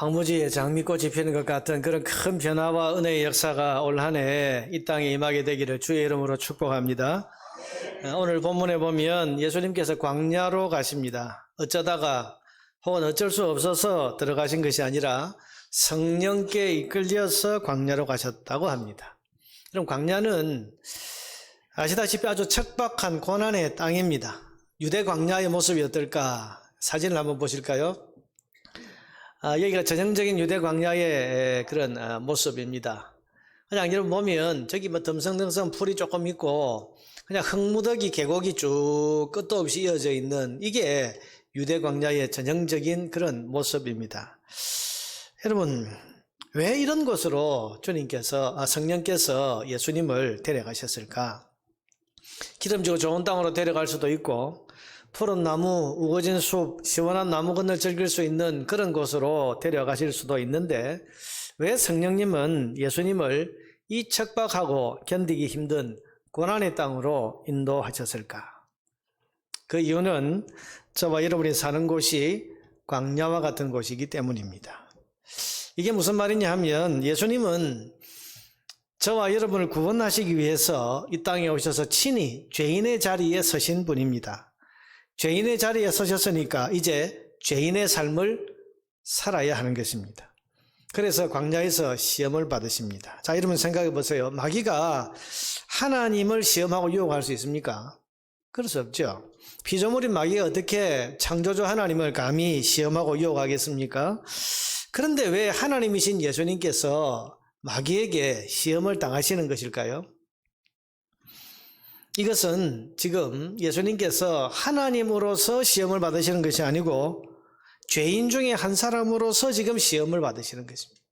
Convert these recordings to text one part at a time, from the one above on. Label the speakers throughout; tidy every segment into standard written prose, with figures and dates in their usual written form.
Speaker 1: 황무지에 장미꽃이 피는 것 같은 그런 큰 변화와 은혜의 역사가 올 한 해 이 땅에 임하게 되기를 주의 이름으로 축복합니다. 오늘 본문에 보면 예수님께서 광야로 가십니다. 어쩌다가 혹은 어쩔 수 없어서 들어가신 것이 아니라 성령께 이끌려서 광야로 가셨다고 합니다. 그럼 광야는 아시다시피 아주 척박한 고난의 땅입니다. 유대 광야의 모습이 어떨까? 사진을 한번 보실까요? 여기가 전형적인 유대 광야의 그런 모습입니다. 그냥 여러분 보면 저기 뭐 듬성듬성 풀이 조금 있고 그냥 흙무더기 계곡이 쭉 끝도 없이 이어져 있는 이게 유대 광야의 전형적인 그런 모습입니다. 여러분, 왜 이런 곳으로 성령께서 예수님을 데려가셨을까? 기름지고 좋은 땅으로 데려갈 수도 있고 푸른 나무, 우거진 숲, 시원한 나무 건널 즐길 수 있는 그런 곳으로 데려가실 수도 있는데 왜 성령님은 예수님을 이 척박하고 견디기 힘든 고난의 땅으로 인도하셨을까? 그 이유는 저와 여러분이 사는 곳이 광야와 같은 곳이기 때문입니다. 이게 무슨 말이냐 하면 예수님은 저와 여러분을 구원하시기 위해서 이 땅에 오셔서 친히 죄인의 자리에 서신 분입니다. 죄인의 자리에 서셨으니까 이제 죄인의 삶을 살아야 하는 것입니다. 그래서 광야에서 시험을 받으십니다. 자, 여러분 생각해 보세요. 마귀가 하나님을 시험하고 유혹할 수 있습니까? 그럴 수 없죠. 피조물인 마귀가 어떻게 창조주 하나님을 감히 시험하고 유혹하겠습니까? 그런데 왜 하나님이신 예수님께서 마귀에게 시험을 당하시는 것일까요? 이것은 지금 예수님께서 하나님으로서 시험을 받으시는 것이 아니고 죄인 중에 한 사람으로서 지금 시험을 받으시는 것입니다.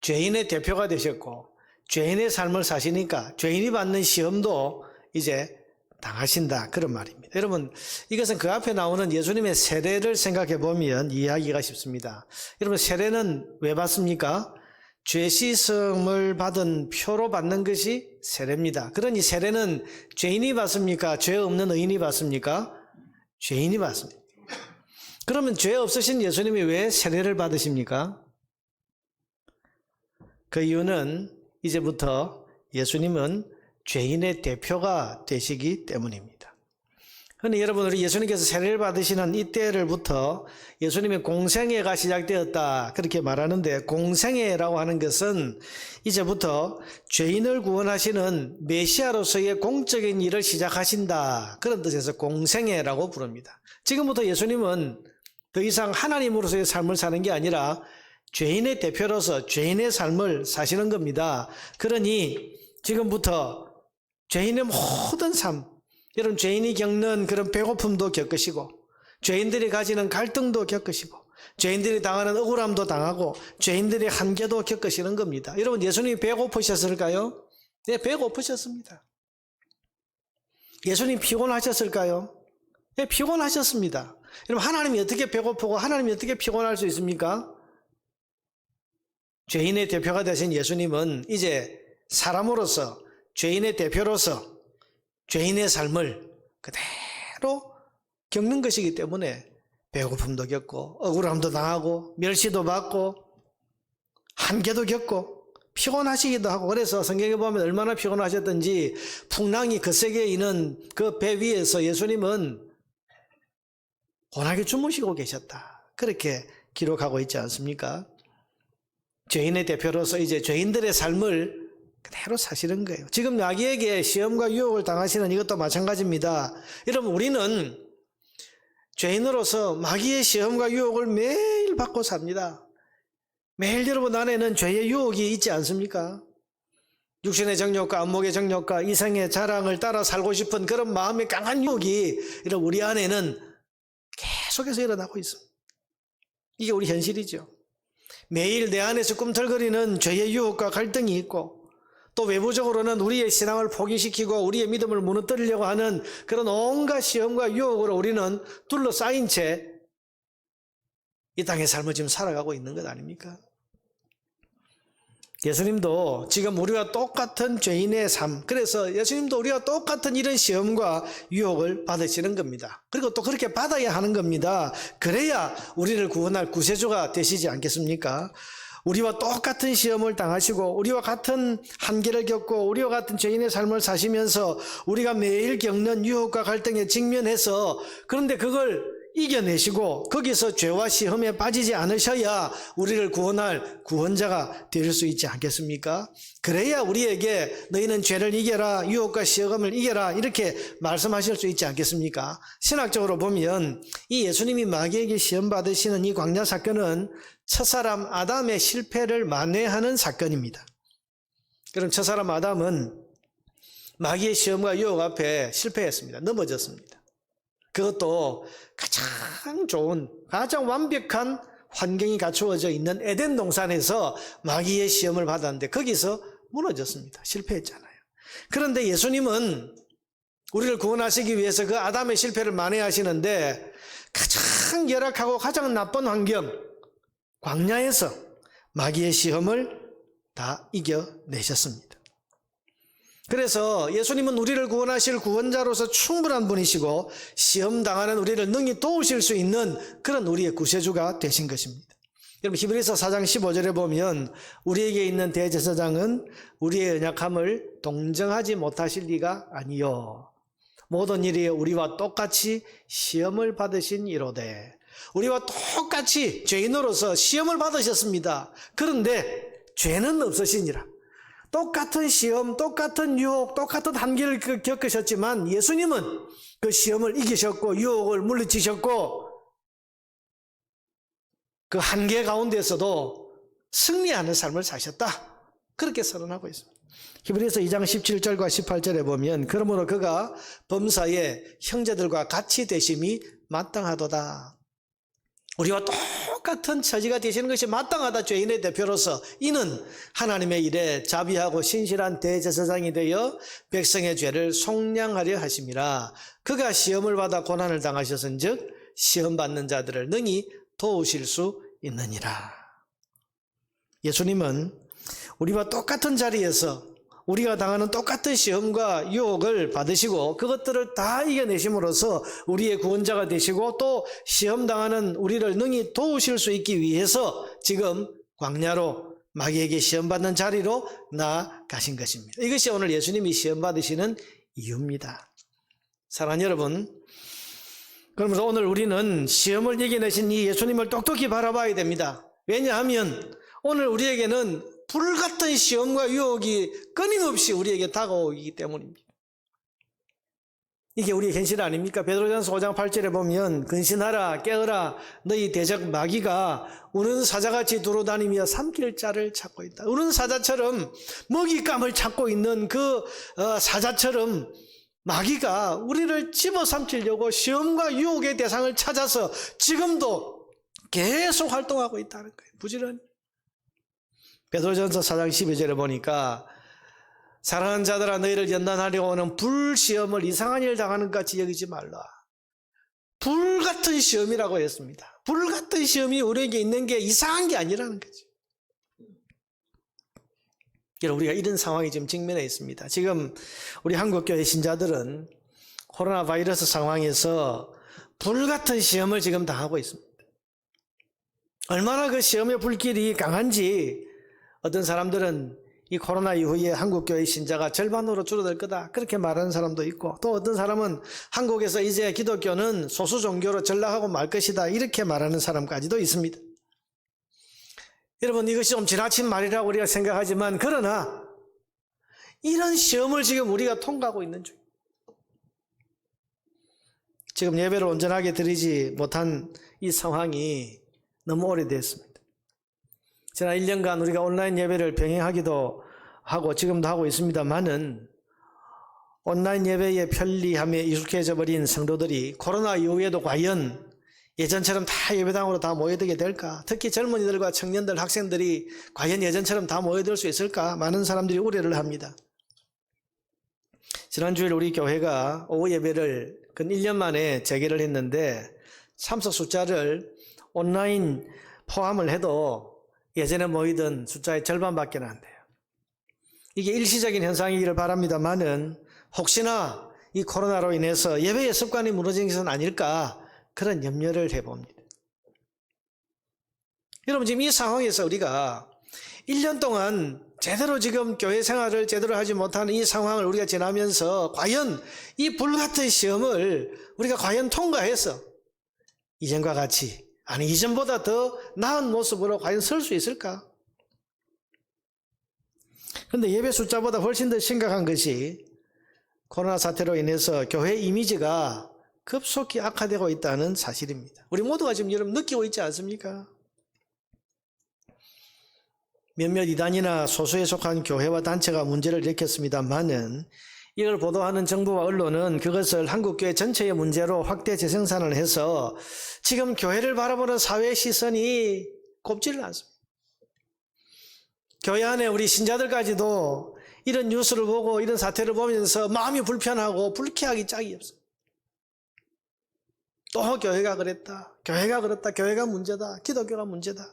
Speaker 1: 죄인의 대표가 되셨고 죄인의 삶을 사시니까 죄인이 받는 시험도 이제 당하신다, 그런 말입니다. 여러분, 이것은 그 앞에 나오는 예수님의 세례를 생각해 보면 이해하기가 쉽습니다. 여러분, 세례는 왜 받습니까? 죄 씻음을 받은 표로 받는 것이 세례입니다. 그러니 세례는 죄인이 받습니까? 죄 없는 의인이 받습니까? 죄인이 받습니다. 그러면 죄 없으신 예수님이 왜 세례를 받으십니까? 그 이유는 이제부터 예수님은 죄인의 대표가 되시기 때문입니다. 그런데 여러분, 우리 예수님께서 세례를 받으시는 이때를부터 예수님의 공생애가 시작되었다, 그렇게 말하는데 공생애라고 하는 것은 이제부터 죄인을 구원하시는 메시아로서의 공적인 일을 시작하신다, 그런 뜻에서 공생애라고 부릅니다. 지금부터 예수님은 더 이상 하나님으로서의 삶을 사는 게 아니라 죄인의 대표로서 죄인의 삶을 사시는 겁니다. 그러니 지금부터 죄인의 모든 삶, 여러분 죄인이 겪는 그런 배고픔도 겪으시고 죄인들이 가지는 갈등도 겪으시고 죄인들이 당하는 억울함도 당하고 죄인들의 한계도 겪으시는 겁니다. 여러분, 예수님이 배고프셨을까요? 네, 배고프셨습니다. 예수님 피곤하셨을까요? 네, 피곤하셨습니다. 여러분, 하나님이 어떻게 배고프고 하나님이 어떻게 피곤할 수 있습니까? 죄인의 대표가 되신 예수님은 이제 사람으로서 죄인의 대표로서 죄인의 삶을 그대로 겪는 것이기 때문에 배고픔도 겪고 억울함도 당하고 멸시도 받고 한계도 겪고 피곤하시기도 하고, 그래서 성경에 보면 얼마나 피곤하셨던지 풍랑이 거세게 이는 그 배 위에서 예수님은 고나게 주무시고 계셨다, 그렇게 기록하고 있지 않습니까? 죄인의 대표로서 이제 죄인들의 삶을 그대로 사시는 거예요. 지금 마귀에게 시험과 유혹을 당하시는 이것도 마찬가지입니다. 여러분, 우리는 죄인으로서 마귀의 시험과 유혹을 매일 받고 삽니다. 매일 여러분 안에는 죄의 유혹이 있지 않습니까? 육신의 정욕과 안목의 정욕과 이성의 자랑을 따라 살고 싶은 그런 마음의 강한 유혹이 여러분 우리 안에는 계속해서 일어나고 있습니다. 이게 우리 현실이죠. 매일 내 안에서 꿈틀거리는 죄의 유혹과 갈등이 있고 또 외부적으로는 우리의 신앙을 포기시키고 우리의 믿음을 무너뜨리려고 하는 그런 온갖 시험과 유혹으로 우리는 둘러싸인 채 이 땅의 삶을 지금 살아가고 있는 것 아닙니까? 예수님도 지금 우리와 똑같은 죄인의 삶, 그래서 예수님도 우리와 똑같은 이런 시험과 유혹을 받으시는 겁니다. 그리고 또 그렇게 받아야 하는 겁니다. 그래야 우리를 구원할 구세주가 되시지 않겠습니까? 우리와 똑같은 시험을 당하시고 우리와 같은 한계를 겪고 우리와 같은 죄인의 삶을 사시면서 우리가 매일 겪는 유혹과 갈등에 직면해서, 그런데 그걸 이겨내시고 거기서 죄와 시험에 빠지지 않으셔야 우리를 구원할 구원자가 될 수 있지 않겠습니까? 그래야 우리에게 너희는 죄를 이겨라, 유혹과 시험을 이겨라, 이렇게 말씀하실 수 있지 않겠습니까? 신학적으로 보면 이 예수님이 마귀에게 시험 받으시는 이 광야 사건은 첫사람 아담의 실패를 만회하는 사건입니다. 그럼 첫사람 아담은 마귀의 시험과 유혹 앞에 실패했습니다. 넘어졌습니다. 그것도 가장 좋은, 가장 완벽한 환경이 갖추어져 있는 에덴 동산에서 마귀의 시험을 받았는데 거기서 무너졌습니다. 실패했잖아요. 그런데 예수님은 우리를 구원하시기 위해서 그 아담의 실패를 만회하시는데 가장 열악하고 가장 나쁜 환경, 광야에서 마귀의 시험을 다 이겨내셨습니다. 그래서 예수님은 우리를 구원하실 구원자로서 충분한 분이시고 시험 당하는 우리를 능히 도우실 수 있는 그런 우리의 구세주가 되신 것입니다. 여러분, 히브리서 4장 15절에 보면 우리에게 있는 대제사장은 우리의 연약함을 동정하지 못하실 리가 아니요 모든 일이 우리와 똑같이 시험을 받으신 이로되, 우리와 똑같이 죄인으로서 시험을 받으셨습니다. 그런데 죄는 없으시니라. 똑같은 시험, 똑같은 유혹, 똑같은 한계를 겪으셨지만 예수님은 그 시험을 이기셨고 유혹을 물리치셨고 그 한계 가운데서도 승리하는 삶을 사셨다. 그렇게 선언하고 있습니다. 히브리서 2장 17절과 18절에 보면 그러므로 그가 범사에 형제들과 같이 되심이 마땅하도다. 우리와 똑같은 처지가 되시는 것이 마땅하다. 죄인의 대표로서 이는 하나님의 일에 자비하고 신실한 대제사장이 되어 백성의 죄를 속량하려 하심이라. 그가 시험을 받아 고난을 당하셨은즉 시험받는 자들을 능히 도우실 수 있느니라. 예수님은 우리와 똑같은 자리에서 우리가 당하는 똑같은 시험과 유혹을 받으시고 그것들을 다 이겨내심으로써 우리의 구원자가 되시고 또 시험 당하는 우리를 능히 도우실 수 있기 위해서 지금 광야로 마귀에게 시험받는 자리로 나아가신 것입니다. 이것이 오늘 예수님이 시험 받으시는 이유입니다. 사랑하는 여러분, 그러면서 오늘 우리는 시험을 이겨내신 이 예수님을 똑똑히 바라봐야 됩니다. 왜냐하면 오늘 우리에게는 불같은 시험과 유혹이 끊임없이 우리에게 다가오기 때문입니다. 이게 우리의 현실 아닙니까? 베드로전서 5장 8절에 보면 근신하라 깨어라 너희 대적 마귀가 우는 사자같이 두루다니며 삼킬 자를 찾고 있다. 우는 사자처럼 먹잇감을 찾고 있는 그 사자처럼 마귀가 우리를 집어삼키려고 시험과 유혹의 대상을 찾아서 지금도 계속 활동하고 있다는 거예요. 부지런히. 베드로전서 4장 12절에 보니까 사랑하는 자들아 너희를 연단하려고 하는 불시험을 이상한 일 당하는 것 같이 여기지 말라. 불같은 시험이라고 했습니다. 불같은 시험이 우리에게 있는 게 이상한 게 아니라는 거죠. 여러분, 우리가 이런 상황이 지금 직면해 있습니다. 지금 우리 한국교회 신자들은 코로나 바이러스 상황에서 불같은 시험을 지금 당하고 있습니다. 얼마나 그 시험의 불길이 강한지 어떤 사람들은 이 코로나 이후에 한국교회 신자가 절반으로 줄어들 거다 그렇게 말하는 사람도 있고, 또 어떤 사람은 한국에서 이제 기독교는 소수 종교로 전락하고 말 것이다 이렇게 말하는 사람까지도 있습니다. 여러분, 이것이 좀 지나친 말이라고 우리가 생각하지만 그러나 이런 시험을 지금 우리가 통과하고 있는 중입니다. 지금 예배를 온전하게 드리지 못한 이 상황이 너무 오래됐습니다. 지난 1년간 우리가 온라인 예배를 병행하기도 하고 지금도 하고 있습니다만은 온라인 예배의 편리함에 익숙해져 버린 성도들이 코로나 이후에도 과연 예전처럼 다 예배당으로 다 모여들게 될까? 특히 젊은이들과 청년들, 학생들이 과연 예전처럼 다 모여들 수 있을까? 많은 사람들이 우려를 합니다. 지난주에 우리 교회가 오후 예배를 근 1년 만에 재개를 했는데 참석 숫자를 온라인 포함을 해도 예전에 모이던 숫자의 절반밖에 안 돼요. 이게 일시적인 현상이기를 바랍니다만은 혹시나 이 코로나로 인해서 예배의 습관이 무너진 것은 아닐까 그런 염려를 해봅니다. 여러분 지금 이 상황에서 우리가 1년 동안 제대로 지금 교회 생활을 제대로 하지 못하는 이 상황을 우리가 지나면서 과연 이 불같은 시험을 우리가 과연 통과해서 이전과 같이 아니 이전보다 더 나은 모습으로 과연 설 수 있을까? 그런데 예배 숫자보다 훨씬 더 심각한 것이 코로나 사태로 인해서 교회 이미지가 급속히 악화되고 있다는 사실입니다. 우리 모두가 지금 여러분 느끼고 있지 않습니까? 몇몇 이단이나 소수에 속한 교회와 단체가 문제를 일으켰습니다만은 이걸 보도하는 정부와 언론은 그것을 한국교회 전체의 문제로 확대 재생산을 해서 지금 교회를 바라보는 사회의 시선이 곱지를 않습니다. 교회 안에 우리 신자들까지도 이런 뉴스를 보고 이런 사태를 보면서 마음이 불편하고 불쾌하기 짝이 없어요. 또 교회가 그랬다. 교회가 그렇다. 교회가 문제다. 기독교가 문제다.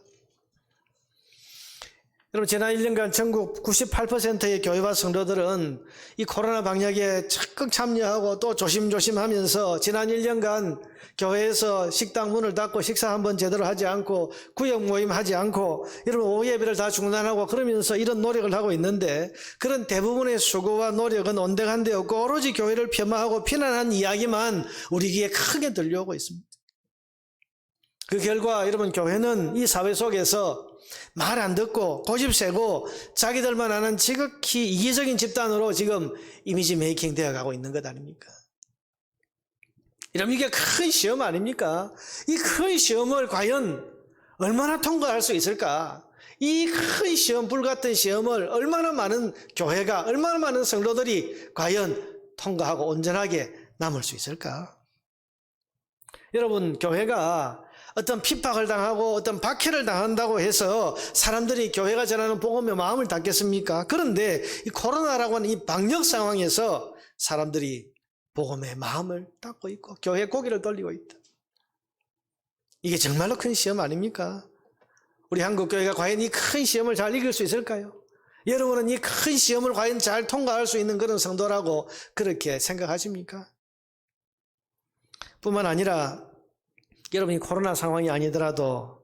Speaker 1: 여러분 지난 1년간 전국 98%의 교회와 성도들은 이 코로나 방역에 적극 참여하고 또 조심조심하면서 지난 1년간 교회에서 식당 문을 닫고 식사 한번 제대로 하지 않고 구역 모임 하지 않고 여러분 오후 예배를 다 중단하고 그러면서 이런 노력을 하고 있는데 그런 대부분의 수고와 노력은 온데간데 없고 오로지 교회를 폄하하고 비난한 이야기만 우리 귀에 크게 들려오고 있습니다. 그 결과 여러분 교회는 이 사회 속에서 말 안 듣고 고집 세고 자기들만 아는 지극히 이기적인 집단으로 지금 이미지 메이킹 되어 가고 있는 것 아닙니까? 이러면 이게 큰 시험 아닙니까? 이 큰 시험을 과연 얼마나 통과할 수 있을까? 이 큰 시험, 불같은 시험을 얼마나 많은 교회가, 얼마나 많은 성도들이 과연 통과하고 온전하게 남을 수 있을까? 여러분, 교회가 어떤 핍박을 당하고 어떤 박해를 당한다고 해서 사람들이 교회가 전하는 복음에 마음을 닫겠습니까? 그런데 이 코로나라고 하는 이 방역 상황에서 사람들이 복음에 마음을 닫고 있고 교회에 고개를 돌리고 있다. 이게 정말로 큰 시험 아닙니까? 우리 한국교회가 과연 이 큰 시험을 잘 이길 수 있을까요? 여러분은 이 큰 시험을 과연 잘 통과할 수 있는 그런 성도라고 그렇게 생각하십니까? 뿐만 아니라 여러분이 코로나 상황이 아니더라도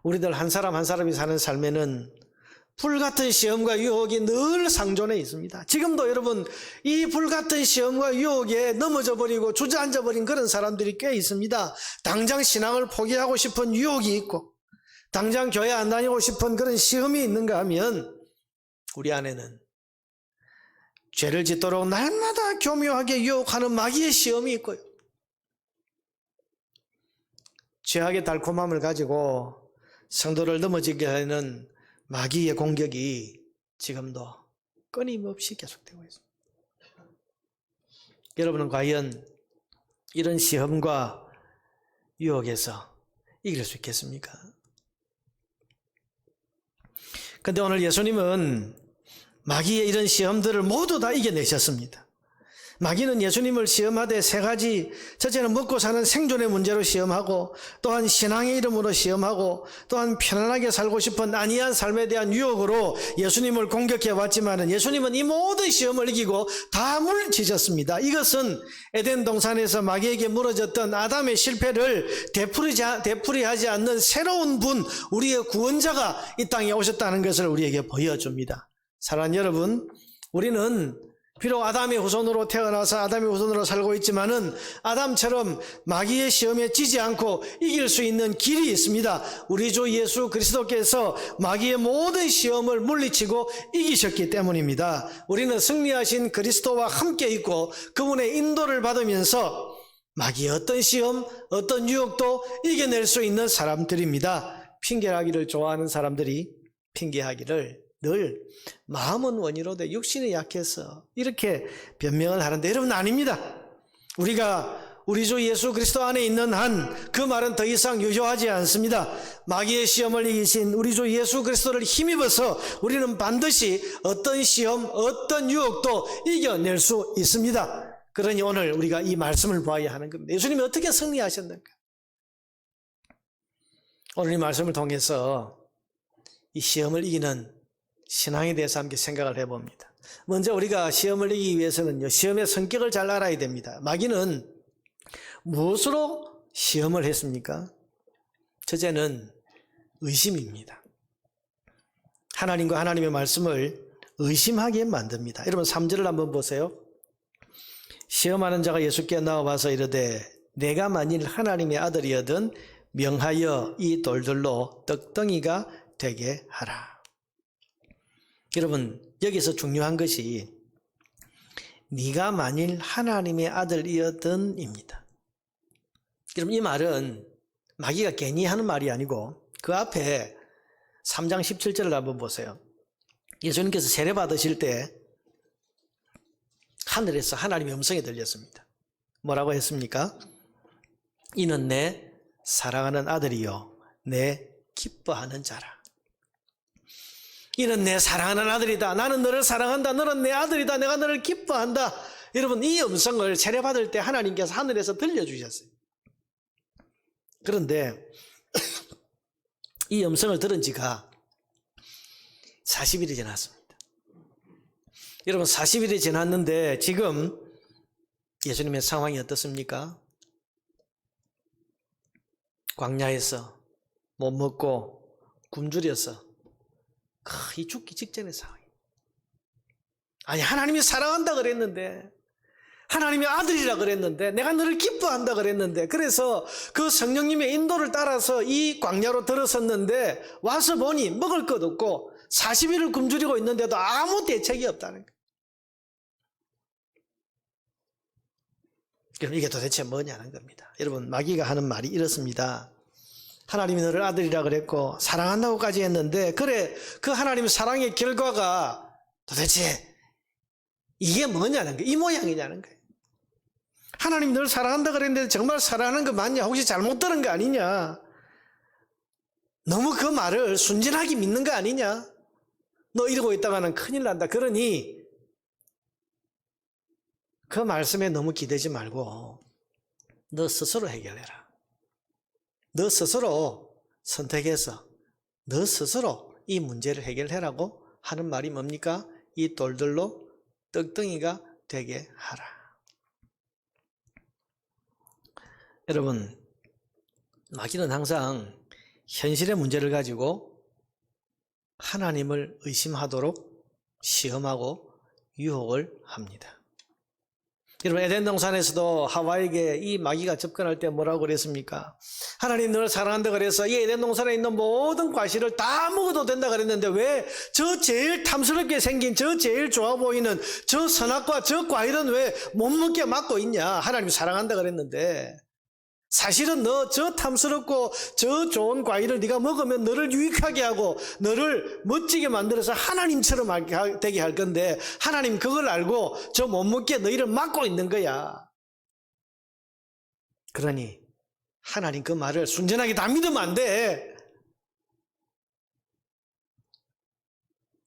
Speaker 1: 우리들 한 사람 한 사람이 사는 삶에는 불같은 시험과 유혹이 늘 상존해 있습니다. 지금도 여러분 이 불같은 시험과 유혹에 넘어져 버리고 주저앉아 버린 그런 사람들이 꽤 있습니다. 당장 신앙을 포기하고 싶은 유혹이 있고 당장 교회 안 다니고 싶은 그런 시험이 있는가 하면 우리 안에는 죄를 짓도록 날마다 교묘하게 유혹하는 마귀의 시험이 있고요. 죄악의 달콤함을 가지고 성도를 넘어지게 하는 마귀의 공격이 지금도 끊임없이 계속되고 있습니다. 여러분은 과연 이런 시험과 유혹에서 이길 수 있겠습니까? 그런데 오늘 예수님은 마귀의 이런 시험들을 모두 다 이겨내셨습니다. 마귀는 예수님을 시험하되 세 가지, 첫째는 먹고 사는 생존의 문제로 시험하고 또한 신앙의 이름으로 시험하고 또한 편안하게 살고 싶은 안이한 삶에 대한 유혹으로 예수님을 공격해 왔지만 예수님은 이 모든 시험을 이기고 다 물리치셨습니다. 이것은 에덴 동산에서 마귀에게 무너졌던 아담의 실패를 되풀이하지 않는 새로운 분, 우리의 구원자가 이 땅에 오셨다는 것을 우리에게 보여줍니다. 사랑하는 여러분, 우리는 비록 아담의 후손으로 태어나서 아담의 후손으로 살고 있지만은 아담처럼 마귀의 시험에 지지 않고 이길 수 있는 길이 있습니다. 우리 주 예수 그리스도께서 마귀의 모든 시험을 물리치고 이기셨기 때문입니다. 우리는 승리하신 그리스도와 함께 있고 그분의 인도를 받으면서 마귀의 어떤 시험, 어떤 유혹도 이겨낼 수 있는 사람들입니다. 핑계하기를 좋아하는 사람들이 핑계하기를 늘 마음은 원이로되 육신이 약해서 이렇게 변명을 하는데 여러분 아닙니다. 우리가 우리 주 예수 그리스도 안에 있는 한 그 말은 더 이상 유효하지 않습니다. 마귀의 시험을 이기신 우리 주 예수 그리스도를 힘입어서 우리는 반드시 어떤 시험, 어떤 유혹도 이겨낼 수 있습니다. 그러니 오늘 우리가 이 말씀을 보아야 하는 겁니다. 예수님이 어떻게 승리하셨는가? 오늘 이 말씀을 통해서 이 시험을 이기는 신앙에 대해서 함께 생각을 해봅니다. 먼저 우리가 시험을 이기기 위해서는요, 시험의 성격을 잘 알아야 됩니다. 마귀는 무엇으로 시험을 했습니까? 첫째는 의심입니다. 하나님과 하나님의 말씀을 의심하게 만듭니다. 여러분 3절을 한번 보세요. 시험하는 자가 예수께 나와봐서 이르되 내가 만일 하나님의 아들이거든 명하여 이 돌들로 떡덩이가 되게 하라. 여러분 여기서 중요한 것이 네가 만일 하나님의 아들이거든입니다. 여러분 이 말은 마귀가 괜히 하는 말이 아니고 그 앞에 3장 17절을 한번 보세요. 예수님께서 세례 받으실 때 하늘에서 하나님의 음성이 들렸습니다. 뭐라고 했습니까? 이는 내 사랑하는 아들이요 내 기뻐하는 자라. 이는 내 사랑하는 아들이다. 나는 너를 사랑한다. 너는 내 아들이다. 내가 너를 기뻐한다. 여러분 이 음성을 세례 받을 때 하나님께서 하늘에서 들려주셨어요. 그런데 이 음성을 들은 지가 40일이 지났습니다. 여러분 40일이 지났는데 지금 예수님의 상황이 어떻습니까? 광야에서 못 먹고 굶주려서 거의 죽기 직전의 상황이에요. 아니 하나님이 사랑한다 그랬는데 하나님의 아들이라 그랬는데 내가 너를 기뻐한다 그랬는데 그래서 그 성령님의 인도를 따라서 이 광야로 들어섰는데 와서 보니 먹을 것 없고 40일을 굶주리고 있는데도 아무 대책이 없다는 거예요. 그럼 이게 도대체 뭐냐는 겁니다. 여러분 마귀가 하는 말이 이렇습니다. 하나님이 너를 아들이라 그랬고 사랑한다고까지 했는데 그래 그 하나님의 사랑의 결과가 도대체 이게 뭐냐는 거예요. 이 모양이냐는 거예요. 하나님이 너를 사랑한다 그랬는데 정말 사랑하는 거 맞냐? 혹시 잘못 들은 거 아니냐? 너무 그 말을 순진하게 믿는 거 아니냐? 너 이러고 있다가는 큰일 난다. 그러니 그 말씀에 너무 기대지 말고 너 스스로 해결해라. 너 스스로 선택해서 너 스스로 이 문제를 해결해라고 하는 말이 뭡니까? 이 돌들로 떡덩이가 되게 하라. 여러분 마귀는 항상 현실의 문제를 가지고 하나님을 의심하도록 시험하고 유혹을 합니다. 여러분 에덴 동산에서도 하와에게 이 마귀가 접근할 때 뭐라고 그랬습니까? 하나님 너를 사랑한다 그래서 이 에덴 동산에 있는 모든 과실을 다 먹어도 된다 그랬는데 왜 저 제일 탐스럽게 생긴 저 제일 좋아 보이는 저 선악과 저 과일은 왜 못 먹게 막고 있냐? 하나님 사랑한다 그랬는데 사실은 너 저 탐스럽고 저 좋은 과일을 네가 먹으면 너를 유익하게 하고 너를 멋지게 만들어서 하나님처럼 되게 할 건데 하나님 그걸 알고 저 못 먹게 너희를 막고 있는 거야. 그러니 하나님 그 말을 순전하게 다 믿으면 안 돼.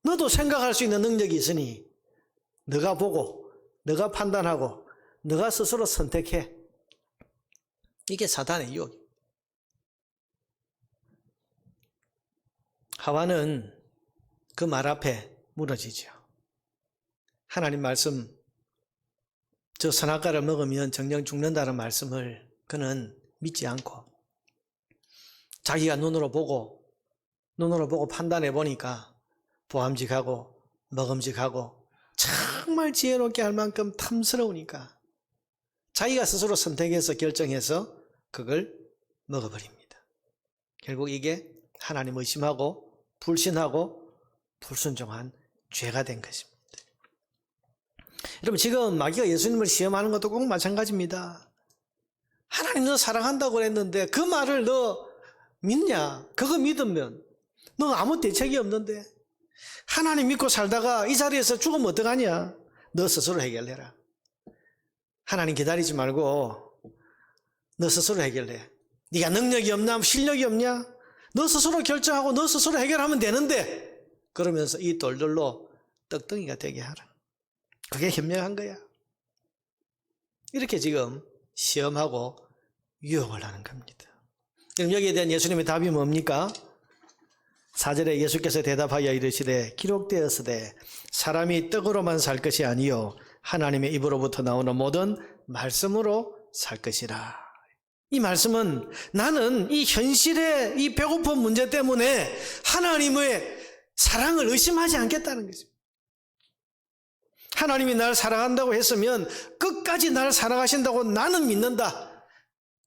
Speaker 1: 너도 생각할 수 있는 능력이 있으니 너가 보고 너가 판단하고 너가 스스로 선택해. 이게 사단의 유혹입니다. 하와는 그 말 앞에 무너지죠. 하나님 말씀, 저 선악과를 먹으면 정령 죽는다는 말씀을 그는 믿지 않고 자기가 눈으로 보고 판단해 보니까 보암직하고 먹음직하고 정말 지혜롭게 할 만큼 탐스러우니까 자기가 스스로 선택해서 결정해서 그걸 먹어버립니다. 결국 이게 하나님 의심하고 불신하고 불순종한 죄가 된 것입니다. 여러분 지금 마귀가 예수님을 시험하는 것도 꼭 마찬가지입니다. 하나님 너 사랑한다고 그랬는데 그 말을 너 믿냐? 그거 믿으면 너 아무 대책이 없는데 하나님 믿고 살다가 이 자리에서 죽으면 어떡하냐? 너 스스로 해결해라. 하나님 기다리지 말고 너 스스로 해결해. 네가 능력이 없나 실력이 없냐? 너 스스로 결정하고 너 스스로 해결하면 되는데 그러면서 이 돌들로 떡덩이가 되게 하라. 그게 현명한 거야. 이렇게 지금 시험하고 유혹을 하는 겁니다. 그럼 여기에 대한 예수님의 답이 뭡니까? 4절에 예수께서 대답하여 이르시되 기록되었으되 사람이 떡으로만 살 것이 아니요 하나님의 입으로부터 나오는 모든 말씀으로 살 것이라. 이 말씀은 나는 이 현실의 이 배고픈 문제 때문에 하나님의 사랑을 의심하지 않겠다는 것입니다. 하나님이 나를 사랑한다고 했으면 끝까지 나를 사랑하신다고 나는 믿는다.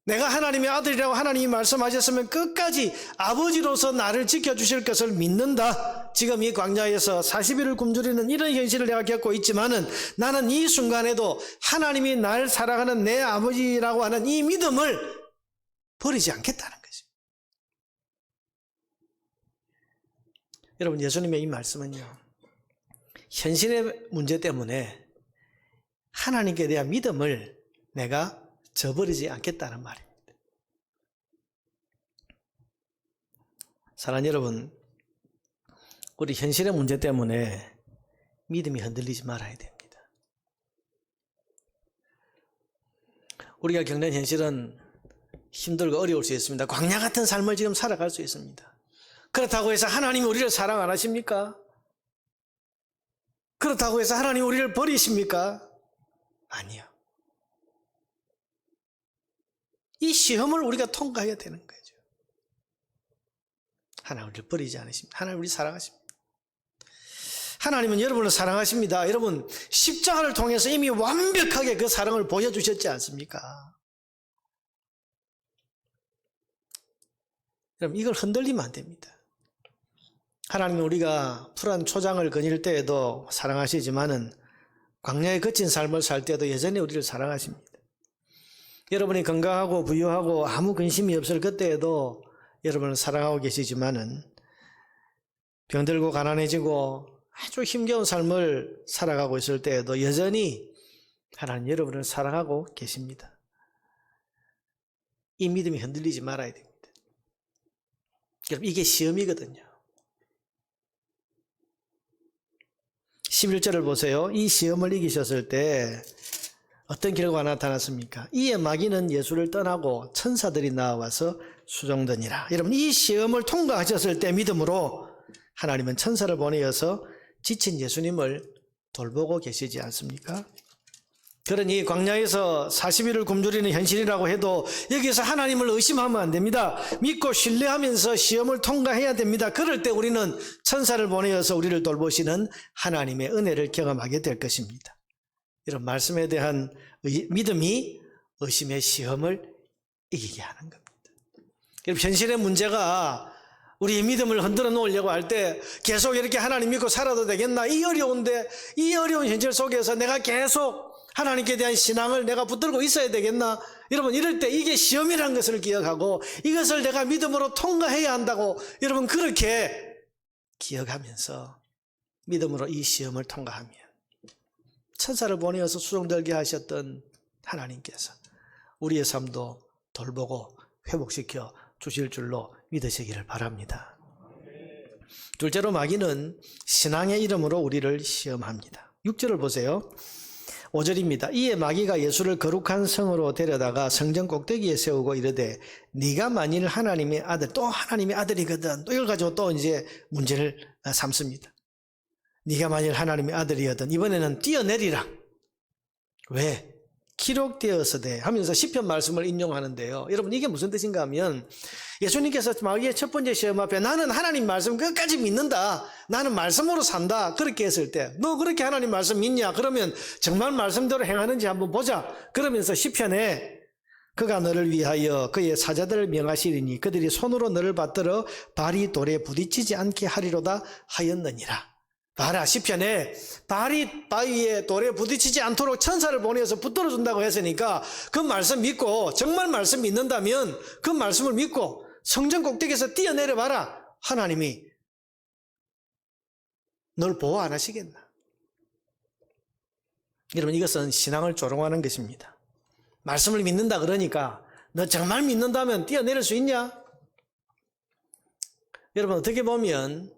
Speaker 1: 내가 하나님의 아들이라고 하나님이 말씀하셨으면 끝까지 아버지로서 나를 지켜주실 것을 믿는다. 지금 이 광야에서 40일을 굶주리는 이런 현실을 내가 겪고 있지만은 나는 이 순간에도 하나님이 나를 사랑하는 내 아버지라고 하는 이 믿음을 버리지 않겠다는 것입니다. 여러분, 예수님의 이 말씀은요, 현실의 문제 때문에 하나님께 대한 믿음을 내가 저버리지 않겠다는 말입니다. 사랑하는 여러분, 우리 현실의 문제 때문에 믿음이 흔들리지 말아야 됩니다. 우리가 겪는 현실은 힘들고 어려울 수 있습니다. 광야 같은 삶을 지금 살아갈 수 있습니다. 그렇다고 해서 하나님이 우리를 사랑 안 하십니까? 그렇다고 해서 하나님이 우리를 버리십니까? 아니요. 이 시험을 우리가 통과해야 되는 거죠. 하나님 우리를 버리지 않으십니다. 하나님 우리 사랑하십니다. 하나님은 여러분을 사랑하십니다. 여러분, 십자가를 통해서 이미 완벽하게 그 사랑을 보여주셨지 않습니까? 여러분, 이걸 흔들리면 안 됩니다. 하나님은 우리가 푸른 초장을 거닐 때에도 사랑하시지만은 광야에 거친 삶을 살 때도 여전히 우리를 사랑하십니다. 여러분이 건강하고 부유하고 아무 근심이 없을 그때에도 여러분을 사랑하고 계시지만은 병들고 가난해지고 아주 힘겨운 삶을 살아가고 있을 때에도 여전히 하나님 여러분을 사랑하고 계십니다. 이 믿음이 흔들리지 말아야 됩니다. 여러분, 이게 시험이거든요. 11절을 보세요. 이 시험을 이기셨을 때 어떤 결과가 나타났습니까? 이에 마귀는 예수를 떠나고 천사들이 나와서 수종드니라. 여러분, 이 시험을 통과하셨을 때 믿음으로 하나님은 천사를 보내어서 지친 예수님을 돌보고 계시지 않습니까? 그러니 광야에서 40일을 굶주리는 현실이라고 해도 여기서 하나님을 의심하면 안 됩니다. 믿고 신뢰하면서 시험을 통과해야 됩니다. 그럴 때 우리는 천사를 보내어서 우리를 돌보시는 하나님의 은혜를 경험하게 될 것입니다. 이런 말씀에 대한 믿음이 의심의 시험을 이기게 하는 겁니다. 여러분, 현실의 문제가 우리의 믿음을 흔들어 놓으려고 할 때 계속 이렇게 하나님 믿고 살아도 되겠나? 이 어려운 현실 속에서 내가 계속 하나님께 대한 신앙을 내가 붙들고 있어야 되겠나? 여러분, 이럴 때 이게 시험이라는 것을 기억하고 이것을 내가 믿음으로 통과해야 한다고 여러분 그렇게 기억하면서 믿음으로 이 시험을 통과하면 천사를 보내어서 수종들게 하셨던 하나님께서 우리의 삶도 돌보고 회복시켜 주실 줄로 믿으시기를 바랍니다. 둘째로 마귀는 신앙의 이름으로 우리를 시험합니다. 6절을 보세요. 5절입니다. 이에 마귀가 예수를 거룩한 성으로 데려다가 성전 꼭대기에 세우고 이르되 네가 만일 하나님의 아들, 또 하나님의 아들이거든, 또 이걸 가지고 또 이제 문제를 삼습니다. 네가 만일 하나님의 아들이거든 이번에는 뛰어내리라. 왜? 기록되었으되 하면서 시편 말씀을 인용하는데요. 여러분, 이게 무슨 뜻인가 하면 예수님께서 마귀의 첫 번째 시험 앞에 나는 하나님 말씀 끝까지 믿는다, 나는 말씀으로 산다, 그렇게 했을 때 너 그렇게 하나님 말씀 믿냐? 그러면 정말 말씀대로 행하는지 한번 보자. 그러면서 시편에 그가 너를 위하여 그의 사자들을 명하시리니 그들이 손으로 너를 받들어 발이 돌에 부딪히지 않게 하리로다 하였느니라. 봐라, 시편에 발이 바위에 돌에 부딪히지 않도록 천사를 보내서 붙들어준다고 했으니까 그 말씀 믿고, 정말 말씀 믿는다면 그 말씀을 믿고 성전 꼭대기에서 뛰어내려 봐라. 하나님이 널 보호 안 하시겠나? 여러분, 이것은 신앙을 조롱하는 것입니다. 말씀을 믿는다 그러니까 너 정말 믿는다면 뛰어내릴 수 있냐? 여러분, 어떻게 보면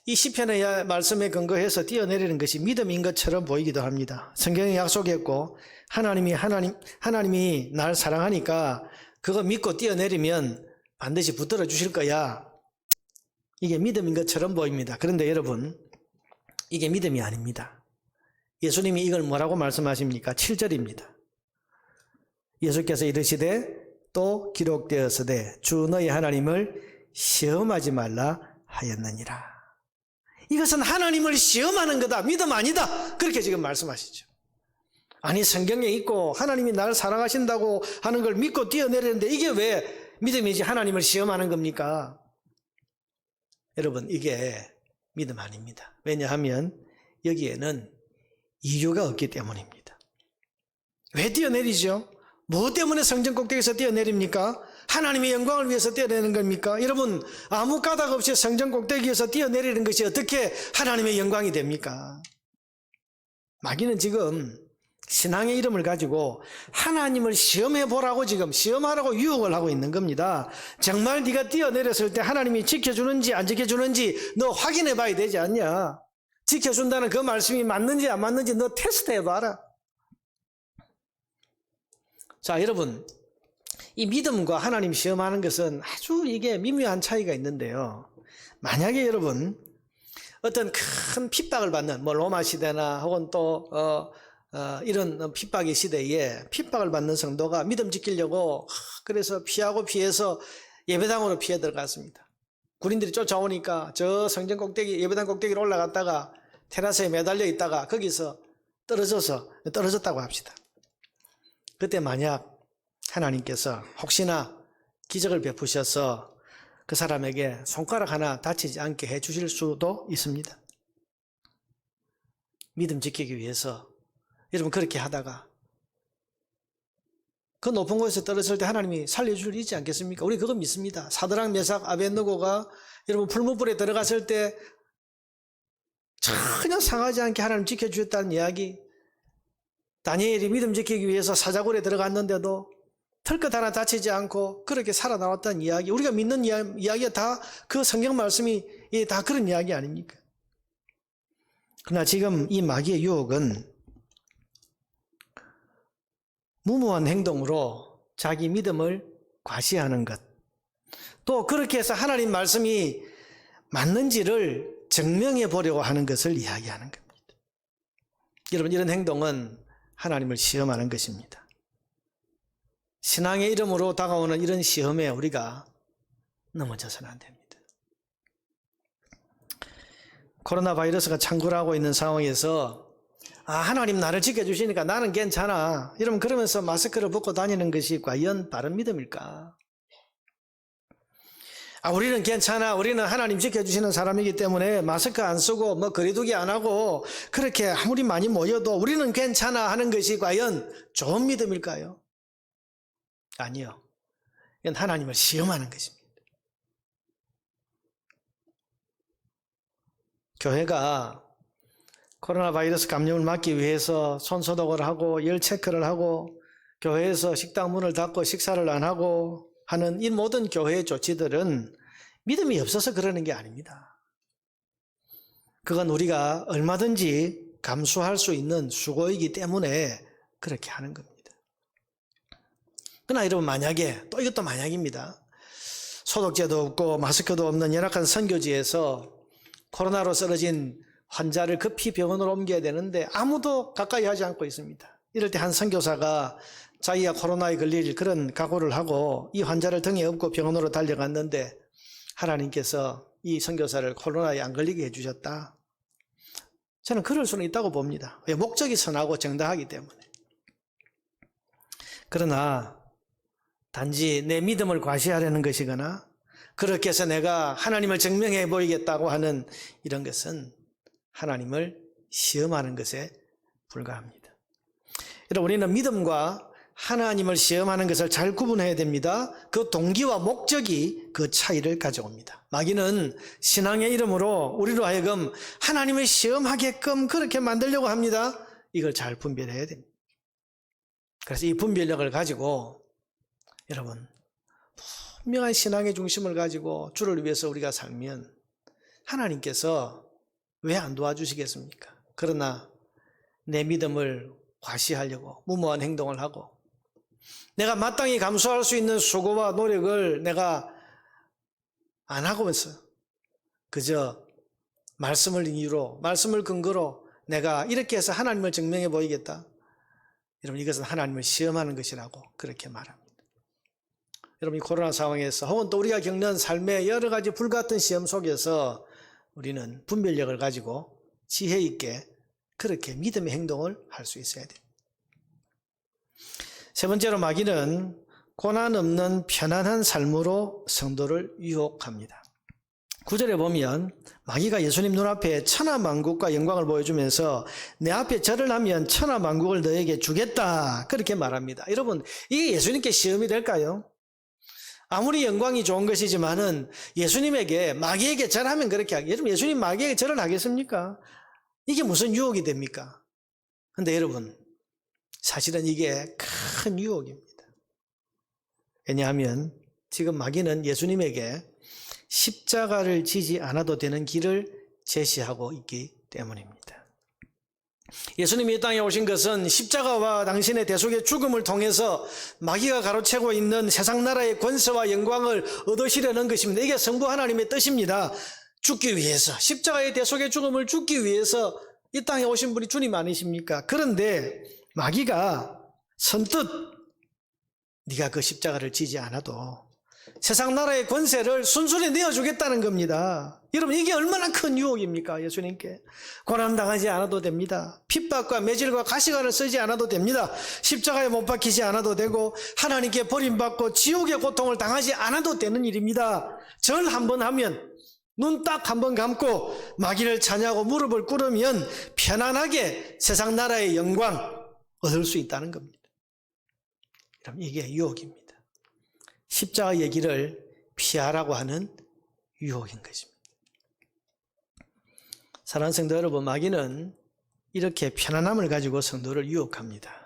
Speaker 1: 이 시편의 말씀에 근거해서 뛰어내리는 것이 믿음인 것처럼 보이기도 합니다. 성경에 약속했고 하나님이 날 사랑하니까 그거 믿고 뛰어내리면 반드시 붙들어 주실 거야. 이게 믿음인 것처럼 보입니다. 그런데 여러분, 이게 믿음이 아닙니다. 예수님이 이걸 뭐라고 말씀하십니까? 7절입니다. 예수께서 이르시되 또 기록되었으되 주 너희 하나님을 시험하지 말라 하였느니라. 이것은 하나님을 시험하는 거다. 믿음 아니다. 그렇게 지금 말씀하시죠. 아니, 성경에 있고 하나님이 나를 사랑하신다고 하는 걸 믿고 뛰어내리는데 이게 왜 믿음이지 하나님을 시험하는 겁니까? 여러분, 이게 믿음 아닙니다. 왜냐하면 여기에는 이유가 없기 때문입니다. 왜 뛰어내리죠? 뭐 때문에 성전 꼭대기에서 뛰어내립니까? 하나님의 영광을 위해서 뛰어내리는 겁니까? 여러분, 아무 까닭 없이 성전 꼭대기에서 뛰어내리는 것이 어떻게 하나님의 영광이 됩니까? 마귀는 지금 신앙의 이름을 가지고 하나님을 시험해보라고 지금 시험하라고 유혹을 하고 있는 겁니다. 정말 네가 뛰어내렸을 때 하나님이 지켜주는지 안 지켜주는지 너 확인해봐야 되지 않냐? 지켜준다는 그 말씀이 맞는지 안 맞는지 너 테스트해봐라. 자, 여러분, 이 믿음과 하나님 시험하는 것은 아주 이게 미묘한 차이가 있는데요. 만약에 여러분 어떤 큰 핍박을 받는 로마 시대나 혹은 또 이런 핍박의 시대에 핍박을 받는 성도가 믿음 지키려고 그래서 피해서 예배당으로 피해 들어갔습니다. 군인들이 쫓아오니까 저 성전 꼭대기 예배당 꼭대기로 올라갔다가 테라스에 매달려 있다가 거기서 떨어졌다고 합시다. 그때 만약 하나님께서 혹시나 기적을 베푸셔서 그 사람에게 손가락 하나 다치지 않게 해 주실 수도 있습니다. 믿음 지키기 위해서 여러분 그렇게 하다가 그 높은 곳에서 떨어질 때 하나님이 살려줄 일 있지 않겠습니까? 우리 그거 믿습니다. 사드락 메삭 아벳느고가 여러분 풀무불에 들어갔을 때 전혀 상하지 않게 하나님 지켜주셨다는 이야기, 다니엘이 믿음 지키기 위해서 사자굴에 들어갔는데도 털끝 하나 다치지 않고 그렇게 살아나왔다는 이야기, 우리가 믿는 이야기가 다 그 성경 말씀이 다 그런 이야기 아닙니까? 그러나 지금 이 마귀의 유혹은 무모한 행동으로 자기 믿음을 과시하는 것, 또 그렇게 해서 하나님 말씀이 맞는지를 증명해 보려고 하는 것을 이야기하는 겁니다. 여러분, 이런 행동은 하나님을 시험하는 것입니다. 신앙의 이름으로 다가오는 이런 시험에 우리가 넘어져서는 안 됩니다. 코로나 바이러스가 창궐하고 있는 상황에서 하나님 나를 지켜주시니까 나는 괜찮아, 여러분 그러면서 마스크를 벗고 다니는 것이 과연 바른 믿음일까? 우리는 괜찮아, 우리는 하나님 지켜주시는 사람이기 때문에 마스크 안 쓰고 거리두기 안 하고 그렇게 아무리 많이 모여도 우리는 괜찮아 하는 것이 과연 좋은 믿음일까요? 아니요. 이건 하나님을 시험하는 것입니다. 교회가 코로나 바이러스 감염을 막기 위해서 손소독을 하고 열 체크를 하고 교회에서 식당 문을 닫고 식사를 안 하고 하는 이 모든 교회의 조치들은 믿음이 없어서 그러는 게 아닙니다. 그건 우리가 얼마든지 감수할 수 있는 수고이기 때문에 그렇게 하는 겁니다. 그러나 여러분, 만약에 또 이것도 만약입니다. 소독제도 없고 마스크도 없는 열악한 선교지에서 코로나로 쓰러진 환자를 급히 병원으로 옮겨야 되는데 아무도 가까이 하지 않고 있습니다. 이럴 때 한 선교사가 자기가 코로나에 걸릴 그런 각오를 하고 이 환자를 등에 업고 병원으로 달려갔는데 하나님께서 이 선교사를 코로나에 안 걸리게 해주셨다. 저는 그럴 수는 있다고 봅니다. 왜? 목적이 선하고 정당하기 때문에. 그러나 단지 내 믿음을 과시하려는 것이거나 그렇게 해서 내가 하나님을 증명해 보이겠다고 하는 이런 것은 하나님을 시험하는 것에 불과합니다. 여러분, 우리는 믿음과 하나님을 시험하는 것을 잘 구분해야 됩니다. 그 동기와 목적이 그 차이를 가져옵니다. 마귀는 신앙의 이름으로 우리로 하여금 하나님을 시험하게끔 그렇게 만들려고 합니다. 이걸 잘 분별해야 됩니다. 그래서 이 분별력을 가지고 여러분, 분명한 신앙의 중심을 가지고 주를 위해서 우리가 살면 하나님께서 왜 안 도와주시겠습니까? 그러나 내 믿음을 과시하려고 무모한 행동을 하고 내가 마땅히 감수할 수 있는 수고와 노력을 내가 안 하고 있어요. 그저 말씀을 이유로, 말씀을 근거로 내가 이렇게 해서 하나님을 증명해 보이겠다. 여러분, 이것은 하나님을 시험하는 것이라고 그렇게 말합니다. 여러분, 이 코로나 상황에서 혹은 또 우리가 겪는 삶의 여러 가지 불같은 시험 속에서 우리는 분별력을 가지고 지혜 있게 그렇게 믿음의 행동을 할 수 있어야 돼요. 세 번째로 마귀는 고난 없는 편안한 삶으로 성도를 유혹합니다. 9절에 보면 마귀가 예수님 눈앞에 천하만국과 영광을 보여주면서 내 앞에 절을 하면 천하만국을 너에게 주겠다 그렇게 말합니다. 여러분, 이게 예수님께 시험이 될까요? 아무리 영광이 좋은 것이지만은 예수님에게 마귀에게 절하면 그렇게 하게. 여러분, 예수님 마귀에게 절을 하겠습니까? 이게 무슨 유혹이 됩니까? 근데 여러분, 사실은 이게 큰 유혹입니다. 왜냐하면 지금 마귀는 예수님에게 십자가를 지지 않아도 되는 길을 제시하고 있기 때문입니다. 예수님이 이 땅에 오신 것은 십자가와 당신의 대속의 죽음을 통해서 마귀가 가로채고 있는 세상 나라의 권세와 영광을 얻으시려는 것입니다. 이게 성부 하나님의 뜻입니다. 죽기 위해서, 십자가의 대속의 죽음을 죽기 위해서 이 땅에 오신 분이 주님 아니십니까? 그런데 마귀가 선뜻 네가 그 십자가를 지지 않아도 세상 나라의 권세를 순순히 내어주겠다는 겁니다. 여러분, 이게 얼마나 큰 유혹입니까? 예수님께 고난당하지 않아도 됩니다. 핍박과 매질과 가시관을 쓰지 않아도 됩니다. 십자가에 못 박히지 않아도 되고 하나님께 버림받고 지옥의 고통을 당하지 않아도 되는 일입니다. 절 한번 하면, 눈 딱 한번 감고 마귀를 찬양하고 무릎을 꿇으면 편안하게 세상 나라의 영광 얻을 수 있다는 겁니다. 그럼 이게 유혹입니다. 십자가 얘기를 피하라고 하는 유혹인 것입니다. 사랑하는 성도 여러분, 마귀는 이렇게 편안함을 가지고 성도를 유혹합니다.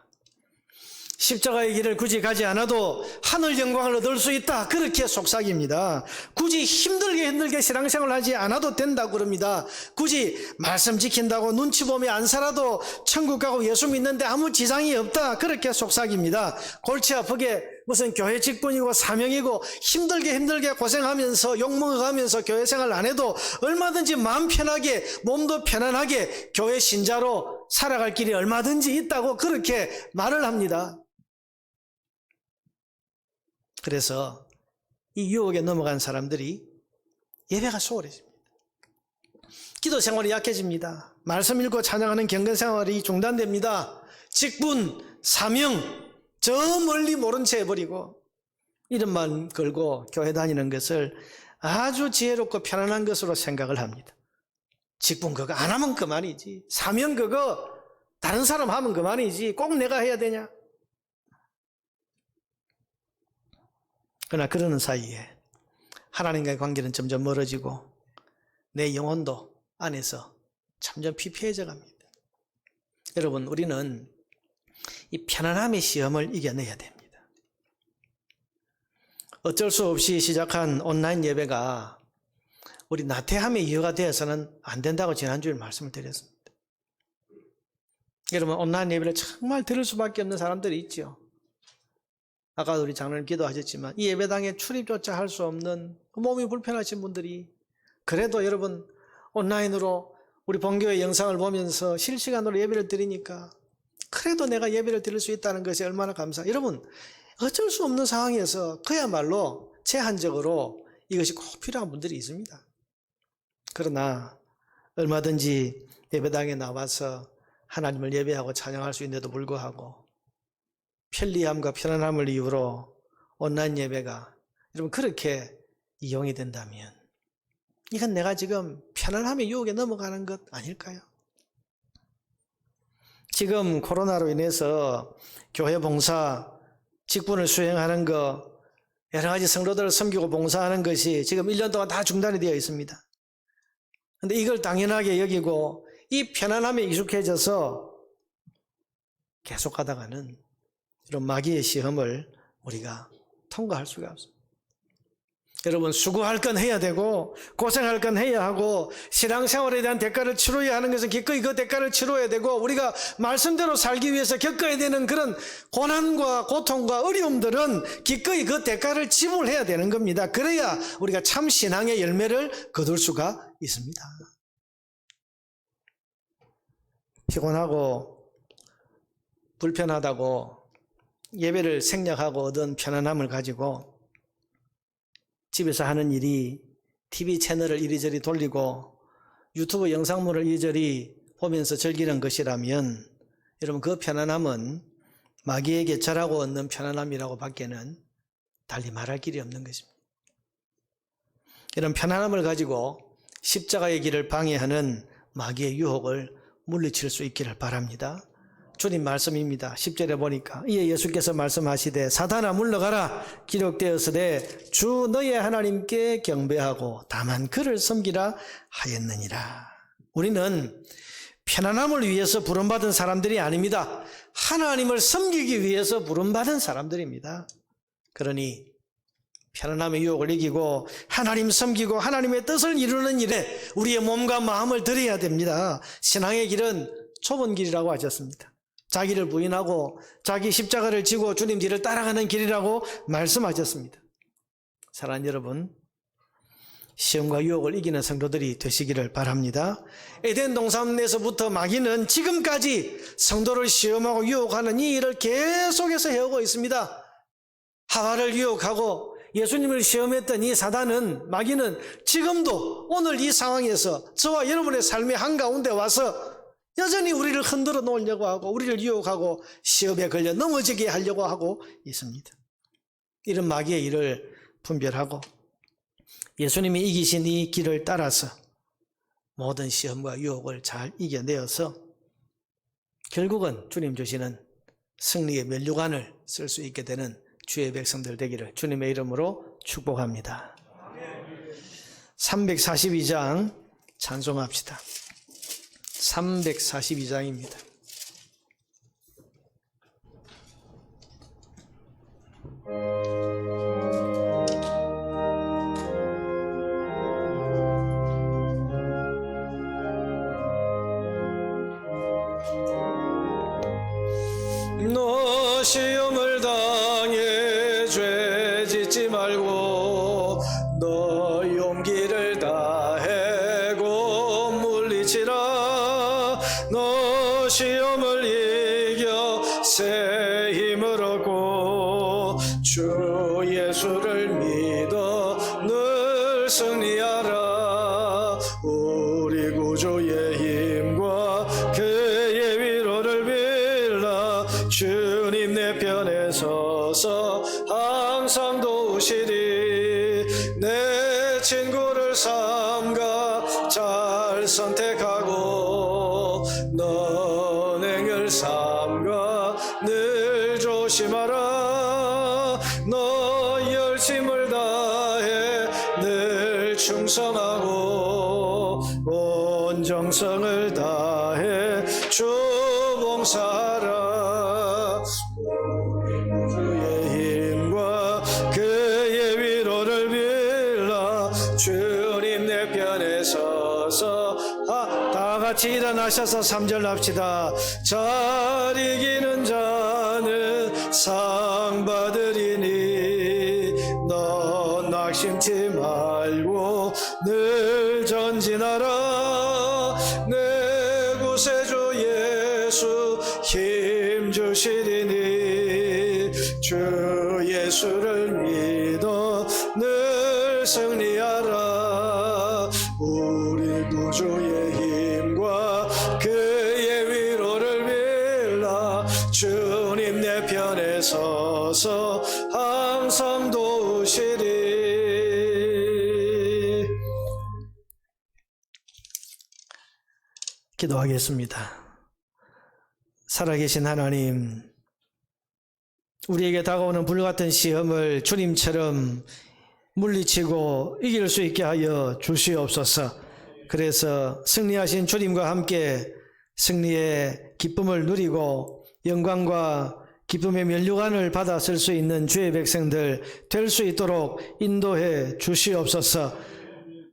Speaker 1: 십자가의 길을 굳이 가지 않아도 하늘 영광을 얻을 수 있다, 그렇게 속삭입니다. 굳이 힘들게 신앙생활을 하지 않아도 된다고 그럽니다. 굳이 말씀 지킨다고 눈치 보며 안 살아도 천국 가고 예수 믿는데 아무 지장이 없다, 그렇게 속삭입니다. 골치 아프게 무슨 교회 직분이고 사명이고 힘들게 고생하면서 욕먹어가면서 교회 생활 안 해도 얼마든지 마음 편하게, 몸도 편안하게 교회 신자로 살아갈 길이 얼마든지 있다고 그렇게 말을 합니다. 그래서 이 유혹에 넘어간 사람들이 예배가 소홀해집니다. 기도 생활이 약해집니다. 말씀 읽고 찬양하는 경건 생활이 중단됩니다. 직분, 사명, 저 멀리 모른 채 해버리고 이름만 걸고 교회 다니는 것을 아주 지혜롭고 편안한 것으로 생각을 합니다. 직분 그거 안 하면 그만이지, 사명 그거 다른 사람 하면 그만이지, 꼭 내가 해야 되냐? 그러나 그러는 사이에 하나님과의 관계는 점점 멀어지고 내 영혼도 안에서 점점 피폐해져 갑니다. 여러분, 우리는 이 편안함의 시험을 이겨내야 됩니다. 어쩔 수 없이 시작한 온라인 예배가 우리 나태함의 이유가 되어서는 안 된다고 지난주에 말씀을 드렸습니다. 여러분, 온라인 예배를 정말 들을 수밖에 없는 사람들이 있죠. 아까도 우리 장로님 기도하셨지만 이 예배당에 출입조차 할 수 없는 몸이 불편하신 분들이 그래도 여러분 온라인으로 우리 본교의 영상을 보면서 실시간으로 예배를 드리니까 그래도 내가 예배를 드릴 수 있다는 것이 얼마나 감사해요. 여러분, 어쩔 수 없는 상황에서 그야말로 제한적으로 이것이 꼭 필요한 분들이 있습니다. 그러나 얼마든지 예배당에 나와서 하나님을 예배하고 찬양할 수 있는데도 불구하고 편리함과 편안함을 이유로 온라인 예배가 여러분 그렇게 이용이 된다면 이건 내가 지금 편안함의 유혹에 넘어가는 것 아닐까요? 지금 코로나로 인해서 교회 봉사, 직분을 수행하는 거, 여러 가지 성도들을 섬기고 봉사하는 것이 지금 1년 동안 다 중단이 되어 있습니다. 그런데 이걸 당연하게 여기고 이 편안함에 익숙해져서 계속 가다가는 이런 마귀의 시험을 우리가 통과할 수가 없습니다. 여러분, 수고할 건 해야 되고 고생할 건 해야 하고 신앙생활에 대한 대가를 치러야 하는 것은 기꺼이 그 대가를 치러야 되고 우리가 말씀대로 살기 위해서 겪어야 되는 그런 고난과 고통과 어려움들은 기꺼이 그 대가를 지불해야 되는 겁니다. 그래야 우리가 참 신앙의 열매를 거둘 수가 있습니다. 피곤하고 불편하다고 예배를 생략하고 얻은 편안함을 가지고 집에서 하는 일이 TV 채널을 이리저리 돌리고 유튜브 영상물을 이리저리 보면서 즐기는 것이라면 여러분, 그 편안함은 마귀에게 절하고 얻는 편안함이라고 밖에는 달리 말할 길이 없는 것입니다. 이런 편안함을 가지고 십자가의 길을 방해하는 마귀의 유혹을 물리칠 수 있기를 바랍니다. 주님 말씀입니다. 10절에 보니까 이에 예수께서 말씀하시되 사탄아 물러가라, 기록되었으되 주 너의 하나님께 경배하고 다만 그를 섬기라 하였느니라. 우리는 편안함을 위해서 부름받은 사람들이 아닙니다. 하나님을 섬기기 위해서 부름받은 사람들입니다. 그러니 편안함의 유혹을 이기고 하나님 섬기고 하나님의 뜻을 이루는 일에 우리의 몸과 마음을 들여야 됩니다. 신앙의 길은 좁은 길이라고 하셨습니다. 자기를 부인하고 자기 십자가를 지고 주님 뒤를 따라가는 길이라고 말씀하셨습니다. 사랑하는 여러분, 시험과 유혹을 이기는 성도들이 되시기를 바랍니다. 에덴 동산에서부터 마귀는 지금까지 성도를 시험하고 유혹하는 이 일을 계속해서 해오고 있습니다. 하와를 유혹하고 예수님을 시험했던 이 사단은, 마귀는 지금도 오늘 이 상황에서 저와 여러분의 삶의 한가운데 와서 여전히 우리를 흔들어 놓으려고 하고 우리를 유혹하고 시험에 걸려 넘어지게 하려고 하고 있습니다. 이런 마귀의 일을 분별하고 예수님이 이기신 이 길을 따라서 모든 시험과 유혹을 잘 이겨내어서 결국은 주님 주시는 승리의 면류관을 쓸 수 있게 되는 주의 백성들 되기를 주님의 이름으로 축복합니다. 342장 찬송합시다. 342장입니다. 너 시험을 당해 죄 짓지 말고 너 용기를 다해고 물리치라. 너 시험을 이겨 새 힘을 얻고 주 예수를 믿어 늘 승리하라. 우리 구주의 힘과 그의 위로를 빌라. 주님 내 편에 서서 항상 도우시리. 내 친구를 삼가 잘 선택하고 너행을 삼가 늘 조심하라. 너 열심을 다해 늘 충성하고 온 정성을 다해 주 봉사하라. 주의 힘과 그의 위로를 빌라. 주님 내 편에 서서 다 같이 일어나셔서 3절 합시다. 잘 이기는 자는 상 받으리니 너 낙심치 말고 늘 전진하라. 내 구세주 예수 힘 주시리니 주 예수를 믿어 늘 승리하라. 우리 구주의 힘과 그의 위로를 빌라. 주님 내 편에 서서 항상 도우시리. 기도하겠습니다. 살아계신 하나님, 우리에게 다가오는 불같은 시험을 주님처럼 물리치고 이길 수 있게 하여 주시옵소서. 그래서 승리하신 주님과 함께 승리의 기쁨을 누리고 영광과 기쁨의 면류관을 받아 쓸 수 있는 주의 백성들 될 수 있도록 인도해 주시옵소서.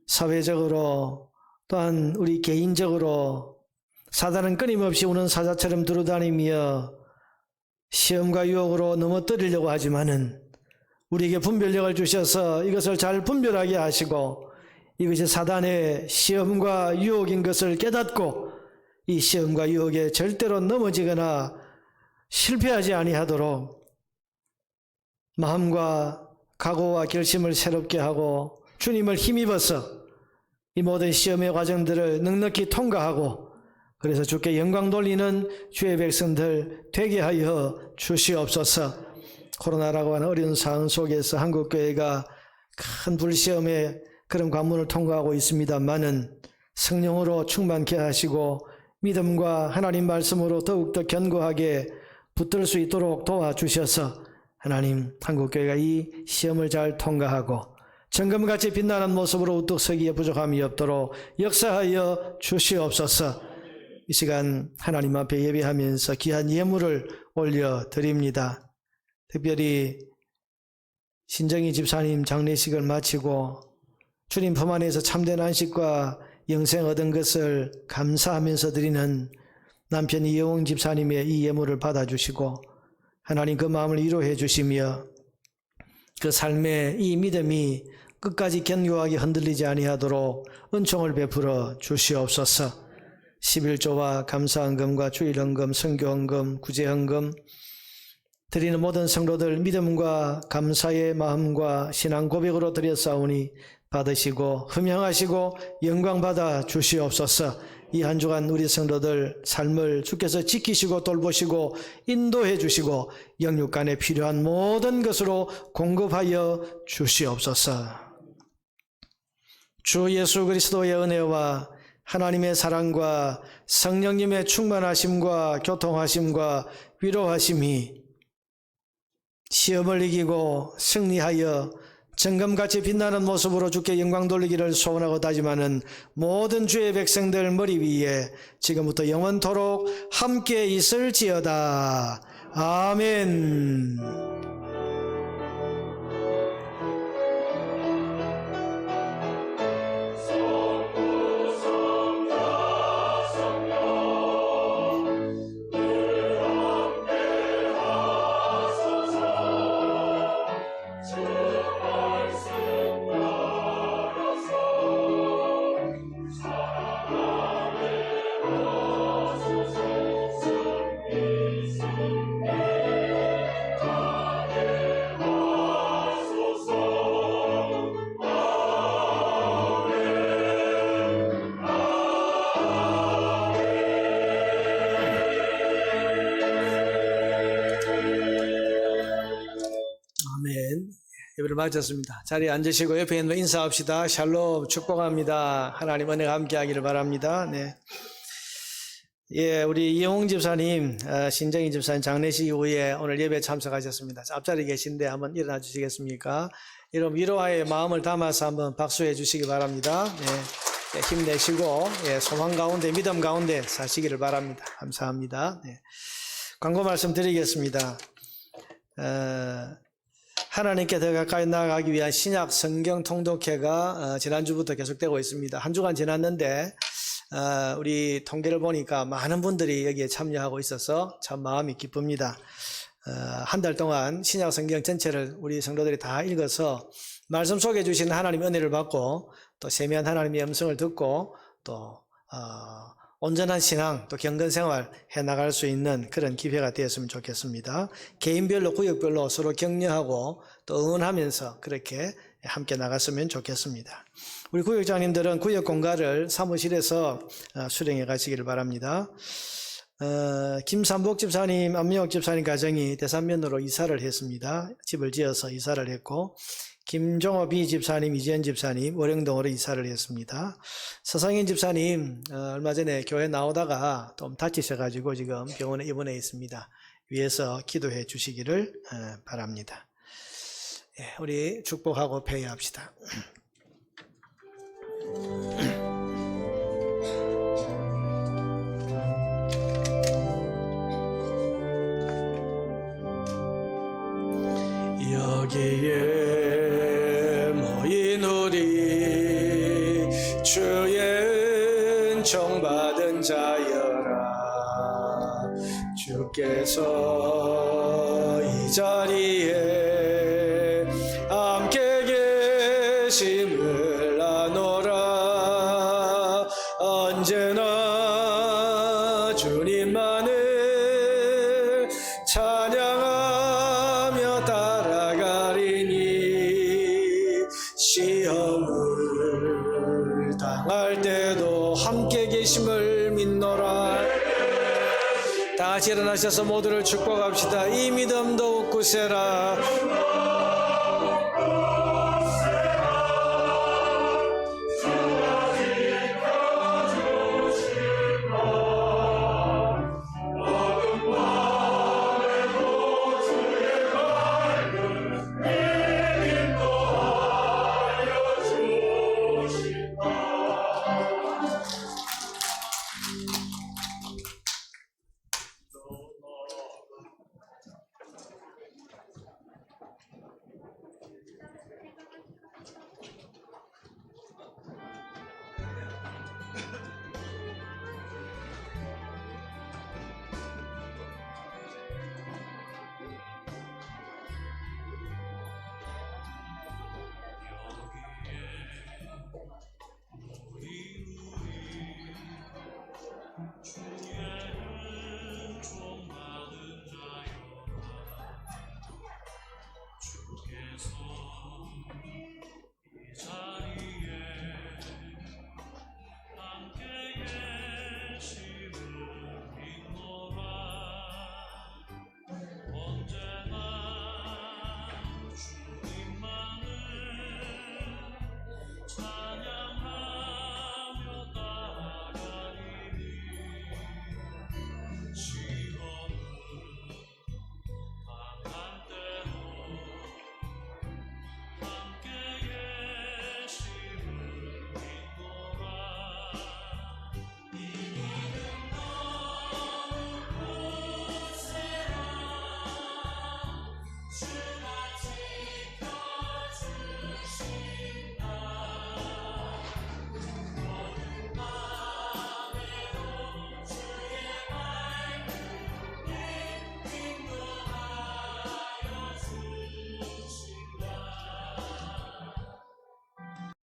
Speaker 1: 사회적으로 또한 우리 개인적으로 사단은 끊임없이 우는 사자처럼 두루다니며 시험과 유혹으로 넘어뜨리려고 하지만은 우리에게 분별력을 주셔서 이것을 잘 분별하게 하시고 이것이 사단의 시험과 유혹인 것을 깨닫고 이 시험과 유혹에 절대로 넘어지거나 실패하지 아니하도록 마음과 각오와 결심을 새롭게 하고 주님을 힘입어서 이 모든 시험의 과정들을 넉넉히 통과하고 그래서 주께 영광 돌리는 주의 백성들 되게 하여 주시옵소서. 코로나라고 하는 어려운 상황 속에서 한국교회가 큰 불시험의 그런 관문을 통과하고 있습니다만은 성령으로 충만케 하시고 믿음과 하나님 말씀으로 더욱더 견고하게 붙들 수 있도록 도와주셔서 하나님 한국교회가 이 시험을 잘 통과하고 정금같이 빛나는 모습으로 우뚝 서기에 부족함이 없도록 역사하여 주시옵소서. 이 시간 하나님 앞에 예배하면서 귀한 예물을 올려드립니다. 특별히 신정희 집사님 장례식을 마치고 주님 품 안에서 참된 안식과 영생 얻은 것을 감사하면서 드리는 남편 이영웅 집사님의 이 예물을 받아주시고 하나님 그 마음을 위로해 주시며 그 삶의 이 믿음이 끝까지 견고하게 흔들리지 아니하도록 은총을 베풀어 주시옵소서. 11조와 감사헌금과 주일헌금, 선교헌금, 구제헌금 드리는 모든 성도들 믿음과 감사의 마음과 신앙 고백으로 드렸사오니 받으시고 흠양하시고 영광받아 주시옵소서. 이 한 주간 우리 성도들 삶을 주께서 지키시고 돌보시고 인도해 주시고 영육간에 필요한 모든 것으로 공급하여 주시옵소서. 주 예수 그리스도의 은혜와 하나님의 사랑과 성령님의 충만하심과 교통하심과 위로하심이 시험을 이기고 승리하여 정금같이 빛나는 모습으로 주께 영광 돌리기를 소원하고 다짐하는 모든 주의 백성들 머리 위에 지금부터 영원토록 함께 있을지어다. 아멘. 예배를 마쳤습니다. 자리에 앉으시고 옆에 있는 인사합시다. 샬롬 축복합니다. 하나님 은혜가 함께하기를 바랍니다. 네. 예, 우리 이영웅 집사님, 신정희 집사님 장례식 이후에 오늘 예배 참석하셨습니다. 앞자리에 계신데 한번 일어나 주시겠습니까? 이런 위로와의 마음을 담아서 한번 박수해 주시기 바랍니다. 네. 힘내시고 소망 가운데 믿음 가운데 사시기를 바랍니다. 감사합니다. 네. 광고 말씀 드리겠습니다. 하나님께 더 가까이 나아가기 위한 신약 성경 통독회가 지난주부터 계속되고 있습니다. 한 주간 지났는데 우리 통계를 보니까 많은 분들이 여기에 참여하고 있어서 참 마음이 기쁩니다. 한 달 동안 신약 성경 전체를 우리 성도들이 다 읽어서 말씀 속에 주신 하나님 은혜를 받고 또 세미한 하나님의 음성을 듣고 또 온전한 신앙 또 경건생활 해나갈 수 있는 그런 기회가 되었으면 좋겠습니다. 개인별로 구역별로 서로 격려하고 또 응원하면서 그렇게 함께 나갔으면 좋겠습니다. 우리 구역장님들은 구역 공가를 사무실에서 수령해 가시기를 바랍니다. 김삼복 집사님, 안명옥 집사님 가정이 대산면으로 이사를 했습니다. 집을 지어서 이사를 했고 김종호 비 집사님, 이지연 집사님 월영동으로 이사를 했습니다. 서상인 집사님 얼마 전에 교회 나오다가 좀 다치셔가지고 지금 병원에 입원해 있습니다. 위에서 기도해 주시기를 바랍니다. 우리 축복하고 폐회합시다. 주의 은총 받은 자여라. 주께서 이 자리에 함께 계심을 아노라. 언제나 주님만을 찬양하며 따라가리니 시험을 당할 때도 함께 계심을 믿노라. 다 같이 일어나셔서 모두를 축복합시다. 이 믿음 더욱 굳세라.